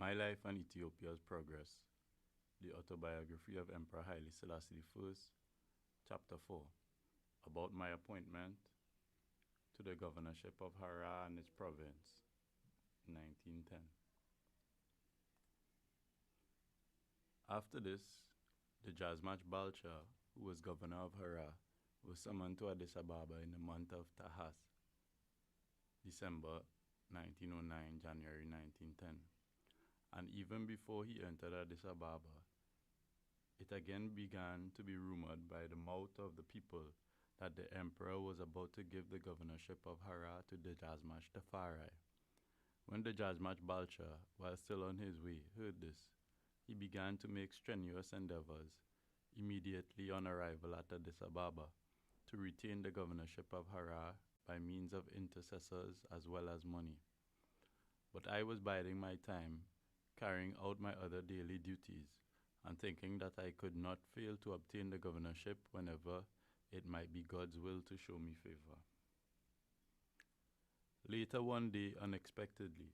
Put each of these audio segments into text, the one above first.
My Life and Ethiopia's Progress, the Autobiography of Emperor Haile Selassie I, Chapter 4, about my appointment to the governorship of Harar and its province, 1910. After this, the Jazmach Balcha, who was governor of Harar, was summoned to Addis Ababa in the month of Tahas, December 1909, January 1910. And even before he entered Addis Ababa, it again began to be rumored by the mouth of the people that the emperor was about to give the governorship of Harar to the Jazmach Tafari. When the Jazmach Balcha, while still on his way, heard this, he began to make strenuous endeavors, immediately on arrival at Addis Ababa, to retain the governorship of Harar by means of intercessors as well as money. But I was biding my time, carrying out my other daily duties, and thinking that I could not fail to obtain the governorship whenever it might be God's will to show me favor. Later one day, unexpectedly,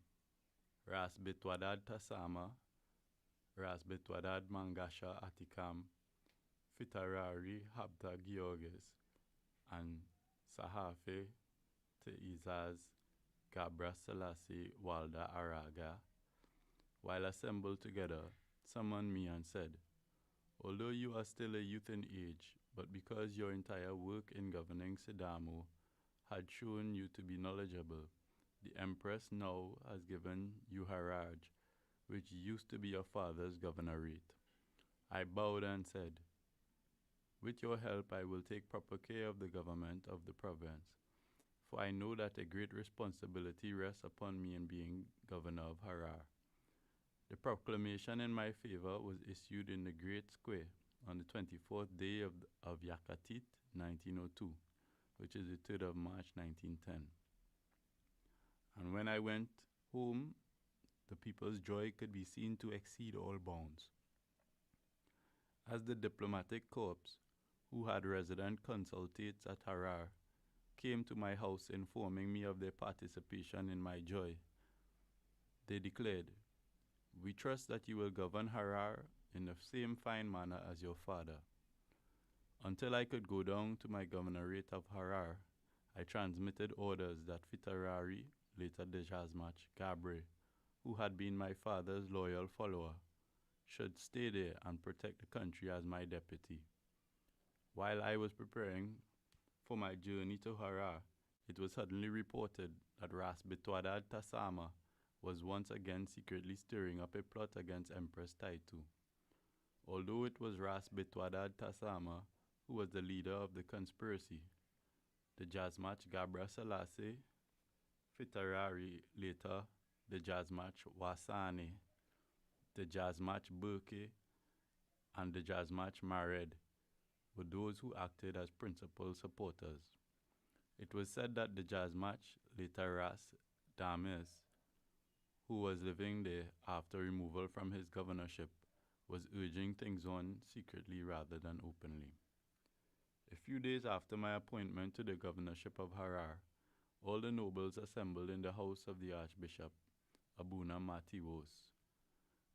Ras Betwadad Tasama, Ras Betwadad Mangasha Atikam, Fitarari Habta Georges, and Sahafe Teizaz Gabra Selassie Walda Araga, while assembled together, summoned me and said, "Although you are still a youth in age, but because your entire work in governing Sidamo had shown you to be knowledgeable, the Empress now has given you Haraj, which used to be your father's governorate." I bowed and said, "With your help I will take proper care of the government of the province, for I know that a great responsibility rests upon me in being governor of Harar." The proclamation in my favor was issued in the Great Square on the 24th day of Yakatit, 1902, which is the 3rd of March, 1910. And when I went home, the people's joy could be seen to exceed all bounds. As the diplomatic corps, who had resident consultates at Harar, came to my house informing me of their participation in my joy, they declared, "We trust that you will govern Harar in the same fine manner as your father." Until I could go down to my governorate of Harar, I transmitted orders that Fitarari, later the Jazmach Gabre, who had been my father's loyal follower, should stay there and protect the country as my deputy. While I was preparing for my journey to Harar, it was suddenly reported that Ras Betwadad Tasama was once again secretly stirring up a plot against Empress Taitu. Although it was Ras Betwadad Tasama who was the leader of the conspiracy, the Jazmach Gabra Selassie, Fitarari, later the Jazmach Wasane, the Jazmach Burke, and the Jazmach Mared were those who acted as principal supporters. It was said that the Jazmach, later Ras Dames, who was living there after removal from his governorship, was urging things on secretly rather than openly. A few days after my appointment to the governorship of Harar, all the nobles assembled in the house of the Archbishop, Abuna Matiwos,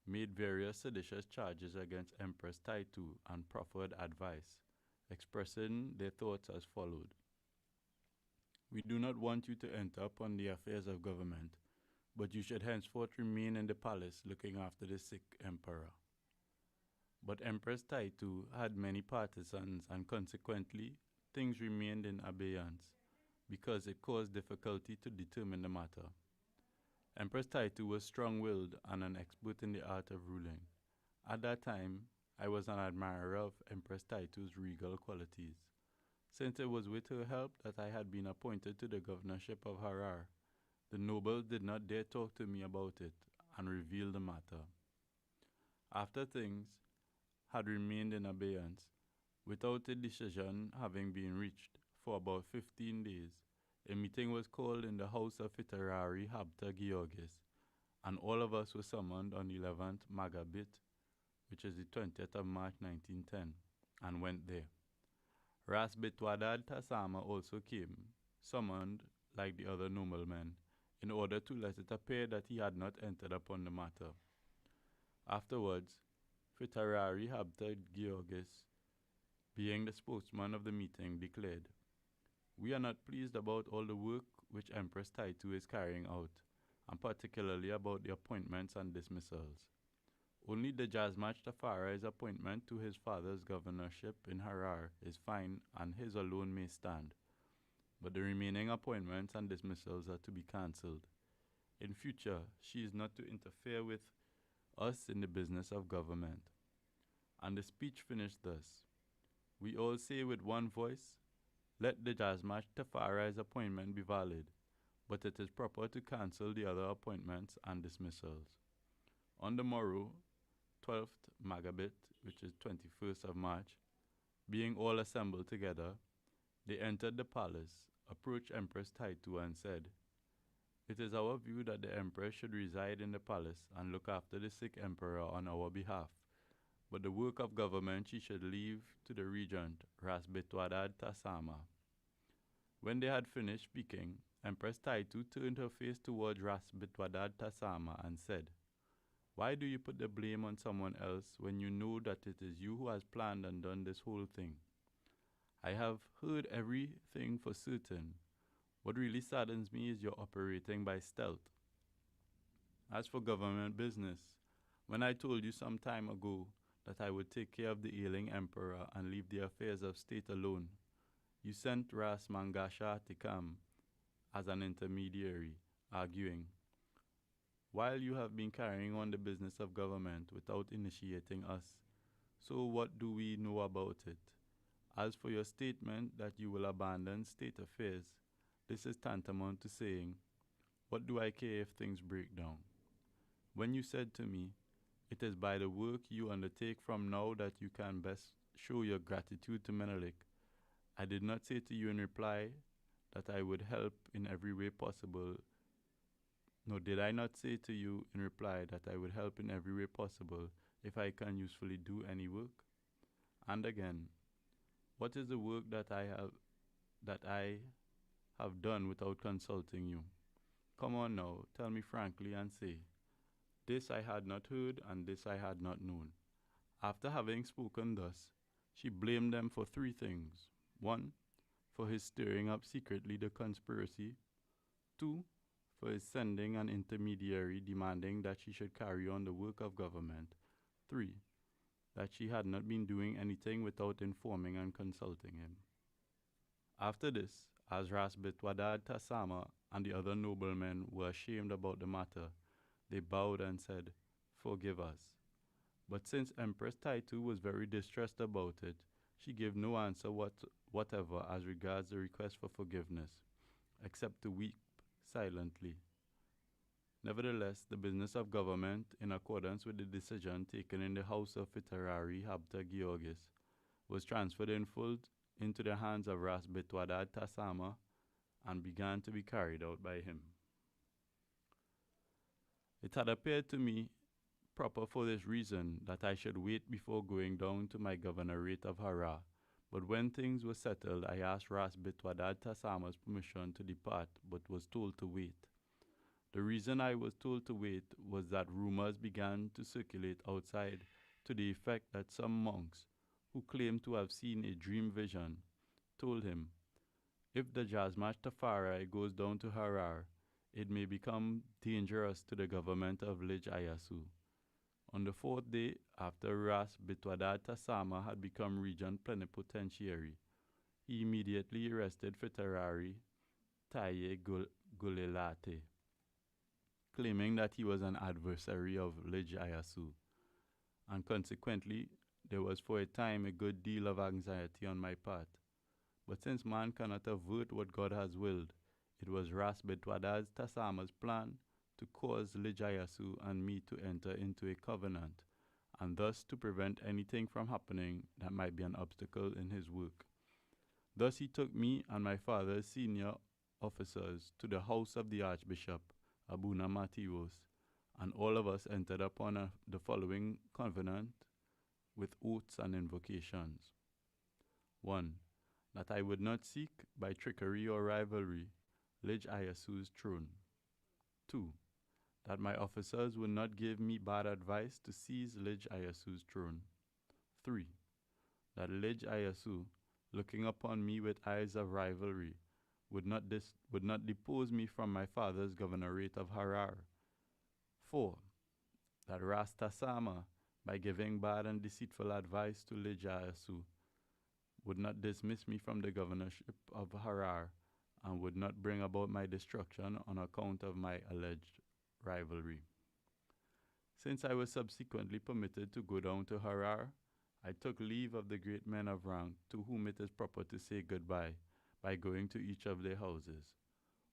made various seditious charges against Empress Taitu and proffered advice, expressing their thoughts as followed. "We do not want you to enter upon the affairs of government, but you should henceforth remain in the palace looking after the sick emperor." But Empress Taitu had many partisans, and consequently things remained in abeyance because it caused difficulty to determine the matter. Empress Taitu was strong-willed and an expert in the art of ruling. At that time, I was an admirer of Empress Taitu's regal qualities. Since it was with her help that I had been appointed to the governorship of Harar, the nobles did not dare talk to me about it and reveal the matter. After things had remained in abeyance, without a decision having been reached for about 15 days, a meeting was called in the house of Fitarari Habta Georges, and all of us were summoned on the 11th Magabit, which is the 20th of March 1910, and went there. Ras Betwadad Tasama also came, summoned like the other noblemen, in order to let it appear that he had not entered upon the matter. Afterwards, Fitarari Habta Georgis, being the spokesman of the meeting, declared, "We are not pleased about all the work which Empress Taitu is carrying out, and particularly about the appointments and dismissals. Only the Jazmach Tafara's appointment to his father's governorship in Harar is fine, and his alone may stand. But the remaining appointments and dismissals are to be cancelled. In future, she is not to interfere with us in the business of government." And the speech finished thus: "We all say with one voice, let the Jazmach Tafara's appointment be valid, but it is proper to cancel the other appointments and dismissals." On the morrow, 12th Magabit, which is 21st of March, being all assembled together, they entered the palace, approached Empress Taitu, and said, "It is our view that the Empress should reside in the palace and look after the sick Emperor on our behalf, but the work of government she should leave to the regent, Ras Betwadad Tasama." When they had finished speaking, Empress Taitu turned her face towards Ras Betwadad Tasama and said, "Why do you put the blame on someone else when you know that it is you who has planned and done this whole thing? I have heard everything for certain. What really saddens me is your operating by stealth. As for government business, when I told you some time ago that I would take care of the ailing emperor and leave the affairs of state alone, you sent Ras Mangasha Tikam as an intermediary, arguing, 'While you have been carrying on the business of government without initiating us, so what do we know about it? As for your statement that you will abandon state affairs, this is tantamount to saying, what do I care if things break down? When you said to me, it is by the work you undertake from now that you can best show your gratitude to Menelik, I did not say to you in reply that I would help in every way possible. Nor did I not say to you in reply that I would help in every way possible if I can usefully do any work? And again, what is the work that I have done without consulting you? Come on now, tell me frankly and say, this I had not heard and this I had not known." After having spoken thus, she blamed them for three things. 1, for his stirring up secretly the conspiracy. 2, for his sending an intermediary demanding that she should carry on the work of government. 3, that she had not been doing anything without informing and consulting him. After this, as Ras Betwadad Tasama and the other noblemen were ashamed about the matter, they bowed and said, "Forgive us." But since Empress Taitu was very distressed about it, she gave no answer whatever as regards the request for forgiveness, except to weep silently. Nevertheless, the business of government, in accordance with the decision taken in the house of Fitarari Habta Georgis, was transferred in full into the hands of Ras Betwadad Tasama and began to be carried out by him. It had appeared to me proper for this reason that I should wait before going down to my governorate of Harar, but when things were settled, I asked Ras Betwadad Tasama's permission to depart, but was told to wait. The reason I was told to wait was that rumors began to circulate outside to the effect that some monks, who claimed to have seen a dream vision, told him, if the Jazmach Tafari goes down to Harar, it may become dangerous to the government of Lij Ayasu. On the 4th day after Ras Betwadad Tasama had become regent plenipotentiary, he immediately arrested Fitarari Taye Gulelate, claiming that he was an adversary of Lij Ayasu, and consequently there was for a time a good deal of anxiety on my part. But since man cannot avert what God has willed, it was Ras Betwadad Tasama's plan to cause Lij Ayasu and me to enter into a covenant, and thus to prevent anything from happening that might be an obstacle in his work. Thus he took me and my father's senior officers to the house of the Archbishop, Abuna Matios, and all of us entered upon the following covenant with oaths and invocations. 1. That I would not seek, by trickery or rivalry, Lij Ayasu's throne. 2. that my officers would not give me bad advice to seize Lij Ayasu's throne. 3. That Lij Ayasu, looking upon me with eyes of rivalry, would not depose me from my father's governorate of Harar. 4. That Rasta Sama, by giving bad and deceitful advice to Lij Ayasu, would not dismiss me from the governorship of Harar and would not bring about my destruction on account of my alleged rivalry. Since I was subsequently permitted to go down to Harar, I took leave of the great men of rank to whom it is proper to say goodbye by going to each of their houses.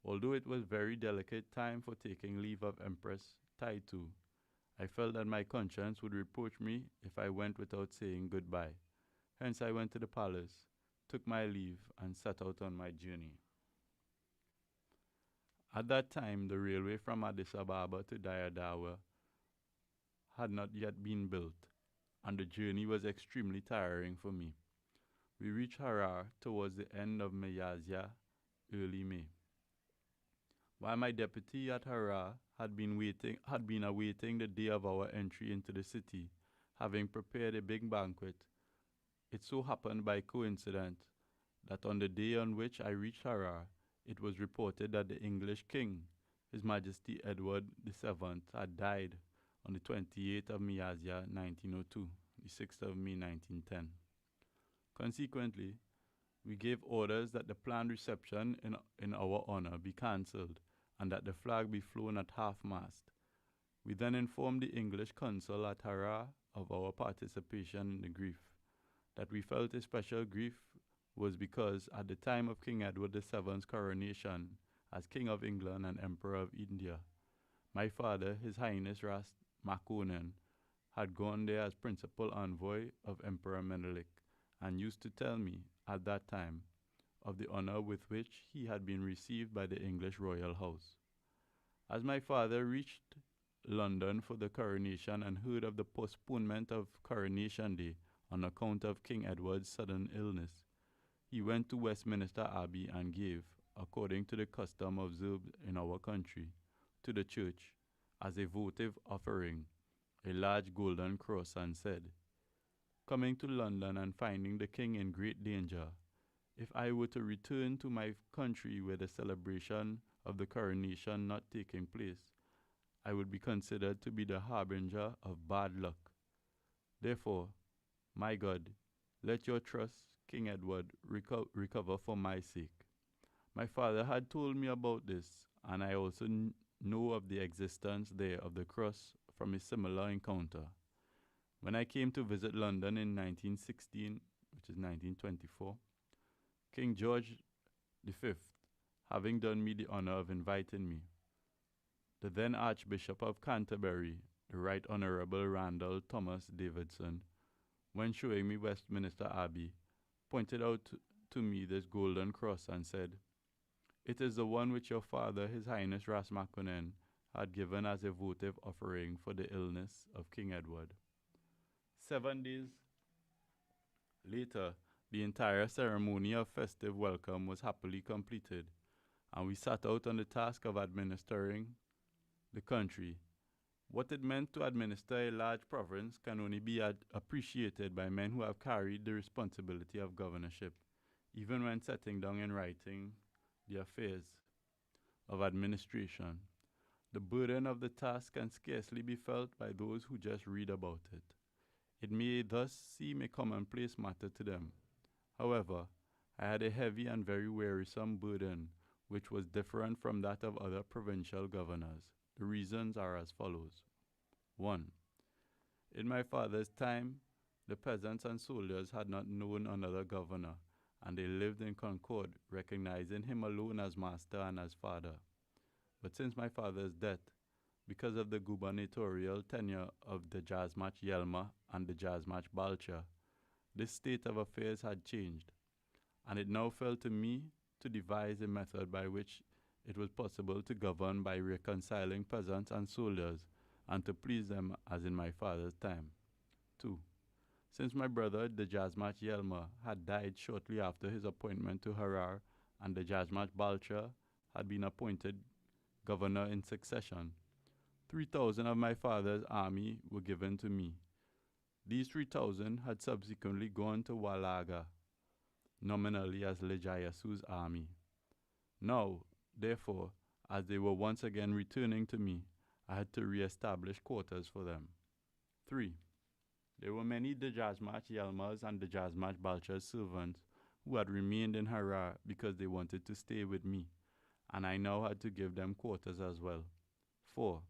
Although it was very delicate time for taking leave of Empress Taitu, I felt that my conscience would reproach me if I went without saying goodbye. Hence I went to the palace, took my leave, and set out on my journey. At that time, the railway from Addis Ababa to Dayadawa had not yet been built, and the journey was extremely tiring for me. We reached Harar towards the end of Miyazia, early May. While my deputy at Harar had been awaiting the day of our entry into the city, having prepared a big banquet, it so happened by coincidence that on the day on which I reached Harar, it was reported that the English king, His Majesty Edward VII, had died on the 28th of Miyazia, 1902, the 6th of May, 1910. Consequently, we gave orders that the planned reception in our honor be cancelled and that the flag be flown at half-mast. We then informed the English consul at Harar of our participation in the grief. That we felt a special grief was because at the time of King Edward VII's coronation as King of England and Emperor of India, my father, His Highness Ras Makonnen, had gone there as principal envoy of Emperor Menelik and used to tell me, at that time, of the honor with which he had been received by the English royal house. As my father reached London for the coronation and heard of the postponement of Coronation Day on account of King Edward's sudden illness, he went to Westminster Abbey and gave, according to the custom observed in our country, to the church, as a votive offering, a large golden cross, and said, "Coming to London and finding the king in great danger, if I were to return to my country where the celebration of the coronation not taking place, I would be considered to be the harbinger of bad luck. Therefore, my God, let your trust, King Edward, recover for my sake." My father had told me about this, and I also know of the existence there of the cross from a similar encounter. When I came to visit London in 1916, which is 1924, King George V, having done me the honor of inviting me, the then Archbishop of Canterbury, the Right Honorable Randall Thomas Davidson, when showing me Westminster Abbey, pointed out to me this golden cross and said, "It is the one which your father, His Highness Ras Makonnen, had given as a votive offering for the illness of King Edward." 7 days later, the entire ceremony of festive welcome was happily completed, and we set out on the task of administering the country. What it meant to administer a large province can only be appreciated by men who have carried the responsibility of governorship, even when setting down in writing the affairs of administration. The burden of the task can scarcely be felt by those who just read about it. It may thus seem a commonplace matter to them. However, I had a heavy and very wearisome burden, which was different from that of other provincial governors. The reasons are as follows. 1. In my father's time, the peasants and soldiers had not known another governor, and they lived in concord, recognizing him alone as master and as father. But since my father's death, because of the gubernatorial tenure of the Jazmach Yelma and the Jazmach Balcha, this state of affairs had changed, and it now fell to me to devise a method by which it was possible to govern by reconciling peasants and soldiers and to please them as in my father's time. 2. Since my brother, the Jazmach Yelma, had died shortly after his appointment to Harar and the Jazmach Balcha had been appointed governor in succession, 3,000 of my father's army were given to me. These 3,000 had subsequently gone to Walaga, nominally as Lejayasu's army. Now, therefore, as they were once again returning to me, I had to re-establish quarters for them. 3. There were many Dejazmach Yelma's and Dejazmach Balcha's servants who had remained in Harar because they wanted to stay with me, and I now had to give them quarters as well. 4.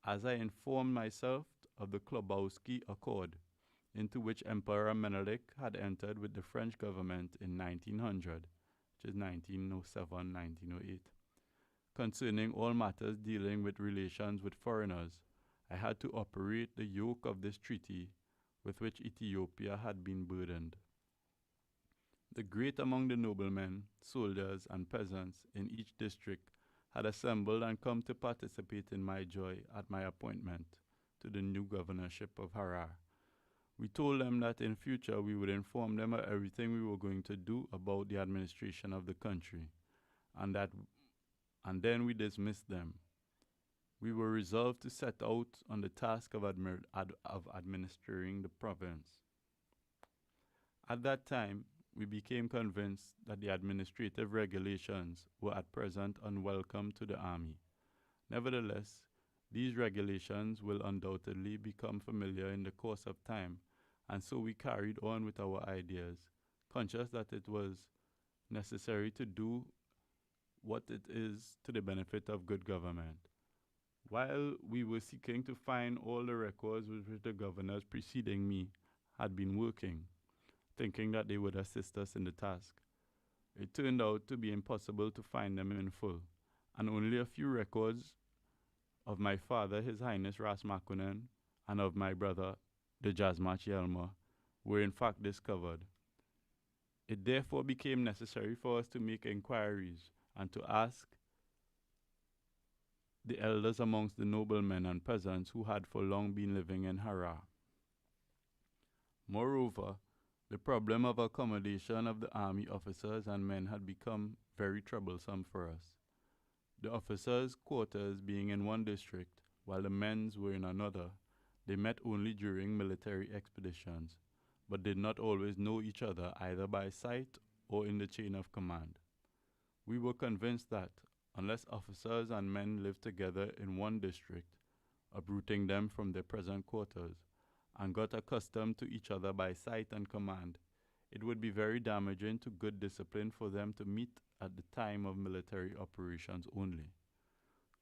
As I informed myself of the Klobowski Accord, into which Emperor Menelik had entered with the French government in 1900, which is 1907-1908, concerning all matters dealing with relations with foreigners, I had to operate the yoke of this treaty with which Ethiopia had been burdened. The great among the noblemen, soldiers, and peasants in each district had assembled and come to participate in my joy at my appointment to the new governorship of Harar. We told them that in future we would inform them of everything we were going to do about the administration of the country, and then we dismissed them. We were resolved to set out on the task of administering the province. At that time, we became convinced that the administrative regulations were at present unwelcome to the army. Nevertheless, these regulations will undoubtedly become familiar in the course of time, and so we carried on with our ideas, conscious that it was necessary to do what it is to the benefit of good government. While we were seeking to find all the records with which the governors preceding me had been working, thinking that they would assist us in the task, it turned out to be impossible to find them in full, and only a few records of my father, His Highness Ras Makunen, and of my brother, the Jazmach Yelma, were in fact discovered. It therefore became necessary for us to make inquiries and to ask the elders amongst the noblemen and peasants who had for long been living in Harar. Moreover, the problem of accommodation of the army officers and men had become very troublesome for us. The officers' quarters being in one district, while the men's were in another, they met only during military expeditions, but did not always know each other either by sight or in the chain of command. We were convinced that, unless officers and men lived together in one district, uprooting them from their present quarters, and got accustomed to each other by sight and command, it would be very damaging to good discipline for them to meet at the time of military operations only.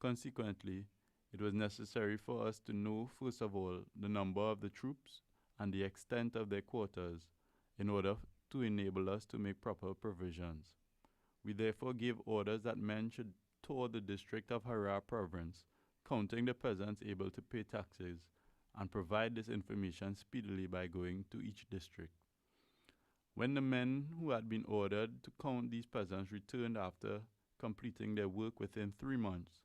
Consequently, it was necessary for us to know, first of all, the number of the troops and the extent of their quarters in order to enable us to make proper provisions. We therefore gave orders that men should tour the district of Harar province, counting the peasants able to pay taxes, and provide this information speedily by going to each district. When the men who had been ordered to count these peasants returned after completing their work within 3 months,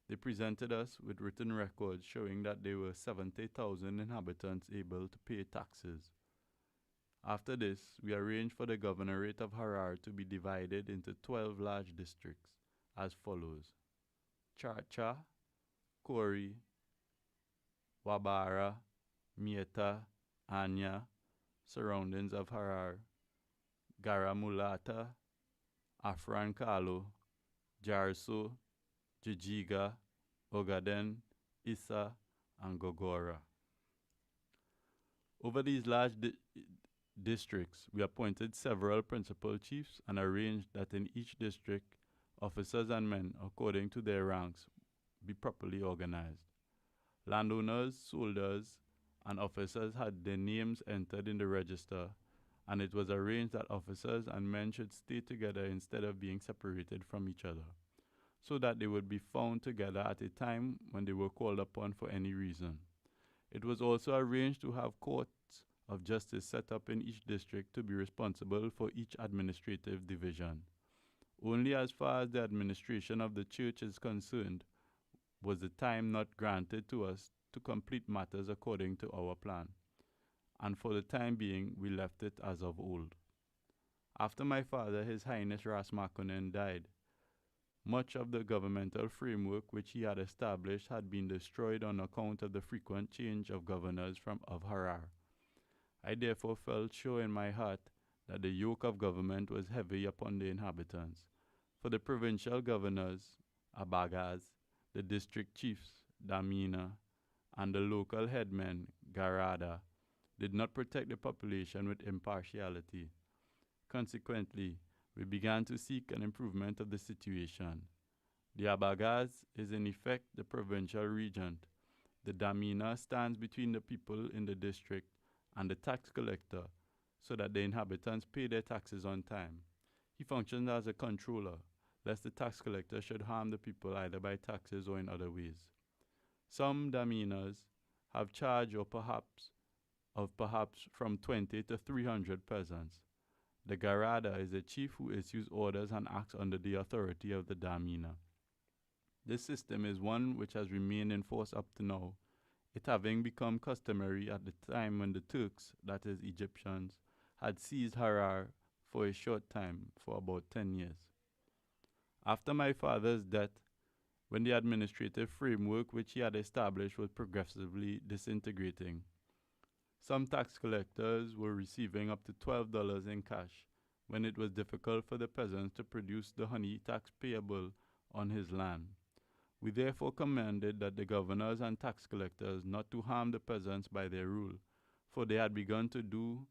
they presented us with written records showing that there were 70,000 inhabitants able to pay taxes. After this, we arranged for the governorate of Harar to be divided into 12 large districts as follows: Charcha, Kori, Wabara, Mieta, Anya, surroundings of Harar, Garamulata, Afran Kalo, Jarso, Jijiga, Ogaden, Issa, and Gogora. Over these large districts, we appointed several principal chiefs and arranged that in each district, officers and men, according to their ranks, be properly organized. Landowners, soldiers, and officers had their names entered in the register, and it was arranged that officers and men should stay together instead of being separated from each other, so that they would be found together at a time when they were called upon for any reason. It was also arranged to have courts of justice set up in each district to be responsible for each administrative division. Only as far as the administration of the church is concerned was the time not granted to us to complete matters according to our plan, and for the time being we left it as of old. After my father, His Highness Ras Makonnen, died, Much of the governmental framework which he had established had been destroyed on account of the frequent change of governors of Harar. I therefore felt sure in my heart that the yoke of government was heavy upon the inhabitants. For the provincial governors, Abagas, the district chiefs, Damina, and the local headmen, Garada, did not protect the population with impartiality. Consequently, we began to seek an improvement of the situation. The Abagas is in effect the provincial regent. The Damina stands between the people in the district and the tax collector so that the inhabitants pay their taxes on time. He functions as a controller, lest the tax collector should harm the people either by taxes or in other ways. Some Daminas have charge perhaps from 20 to 300 peasants. The Garada is a chief who issues orders and acts under the authority of the Damina. This system is one which has remained in force up to now, it having become customary at the time when the Turks, that is Egyptians, had seized Harar for a short time, for about 10 years. After my father's death, when the administrative framework which he had established was progressively disintegrating, some tax collectors were receiving up to $12 in cash when it was difficult for the peasants to produce the honey tax payable on his land. We therefore commanded that the governors and tax collectors not to harm the peasants by their rule, for they had begun to do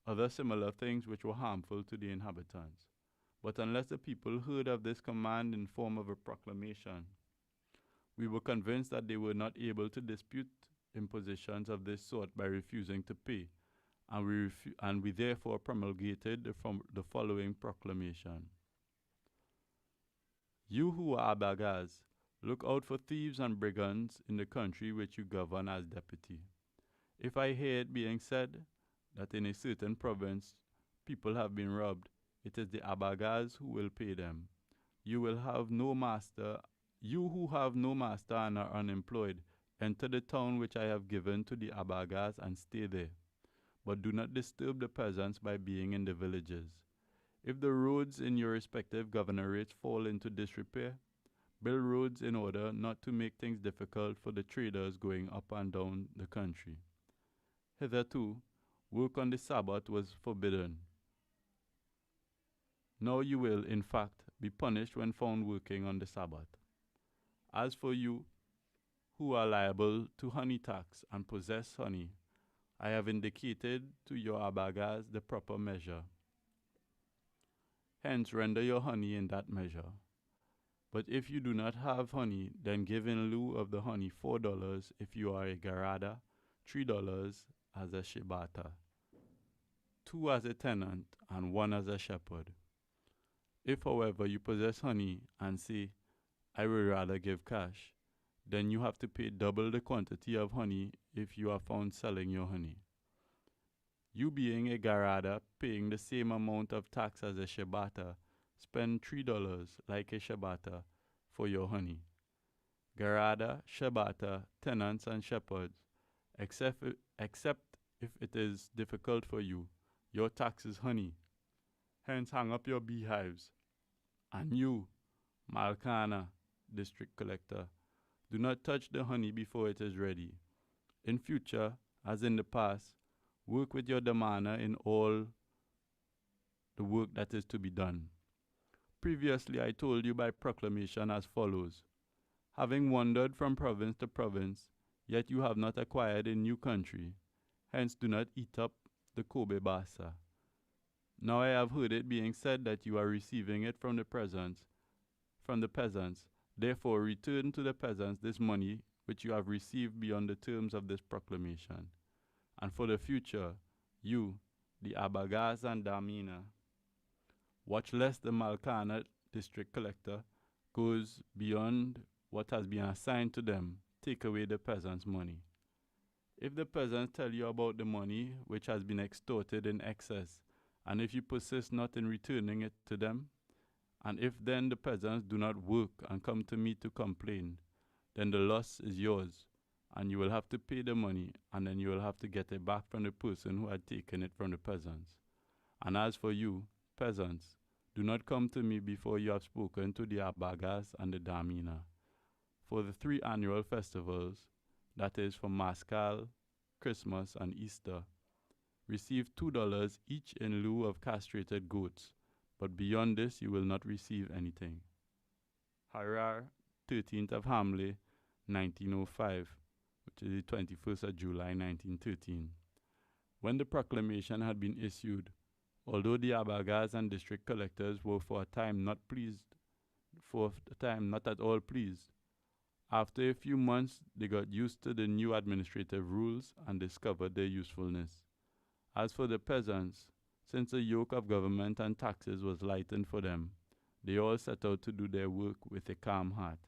other similar things which were harmful to the inhabitants. But unless the people heard of this command in form of a proclamation, we were convinced that they were not able to dispute impositions of this sort by refusing to pay, and we therefore promulgated the following proclamation. You who are Abagas, look out for thieves and brigands in the country which you govern as deputy. If I hear it being said that in a certain province people have been robbed, it is the Abagas who will pay them. You who have no master and are unemployed, enter the town which I have given to the Abagas and stay there. But do not disturb the peasants by being in the villages. If the roads in your respective governorates fall into disrepair, build roads in order not to make things difficult for the traders going up and down the country. Hitherto, work on the Sabbath was forbidden. Now you will, in fact, be punished when found working on the Sabbath. As for you, who are liable to honey tax and possess honey, I have indicated to your Abagas the proper measure. Hence render your honey in that measure. But if you do not have honey, then give in lieu of the honey $4 if you are a Garada, $3 as a Shibata, 2 as a tenant, and 1 as a shepherd. If, however, you possess honey and say, I will rather give cash, then you have to pay double the quantity of honey if you are found selling your honey. You being a Garada, paying the same amount of tax as a Shibata, spend $3 like a Shibata for your honey. Garada, Shibata, tenants, and shepherds, except if it is difficult for you, your tax is honey. Hence hang up your beehives. And you, Malkana, district collector, do not touch the honey before it is ready. In future, as in the past, work with your damana in all the work that is to be done. Previously, I told you by proclamation as follows. Having wandered from province to province, yet you have not acquired a new country. Hence do not eat up the Kobe Basa. Now I have heard it being said that you are receiving it from the peasants. Therefore return to the peasants this money which you have received beyond the terms of this proclamation. And for the future, you, the Abagas and Damina, watch lest the Malkana district collector goes beyond what has been assigned to them, take away the peasants' money. If the peasants tell you about the money which has been extorted in excess, and if you persist not in returning it to them, and if then the peasants do not work and come to me to complain, then the loss is yours, and you will have to pay the money, and then you will have to get it back from the person who had taken it from the peasants. And as for you, peasants, Do not come to me before you have spoken to the Abagas and the Damina. For the 3 annual festivals, that is for Maskal, Christmas, and Easter, receive $2 each in lieu of castrated goats, but beyond this you will not receive anything. Harar, 13th of Hamle, 1905, which is the 21st of July, 1913. When the proclamation had been issued, although the Abagas and district collectors were for a time not at all pleased, after a few months they got used to the new administrative rules and discovered their usefulness. As for the peasants, since the yoke of government and taxes was lightened for them, they all set out to do their work with a calm heart.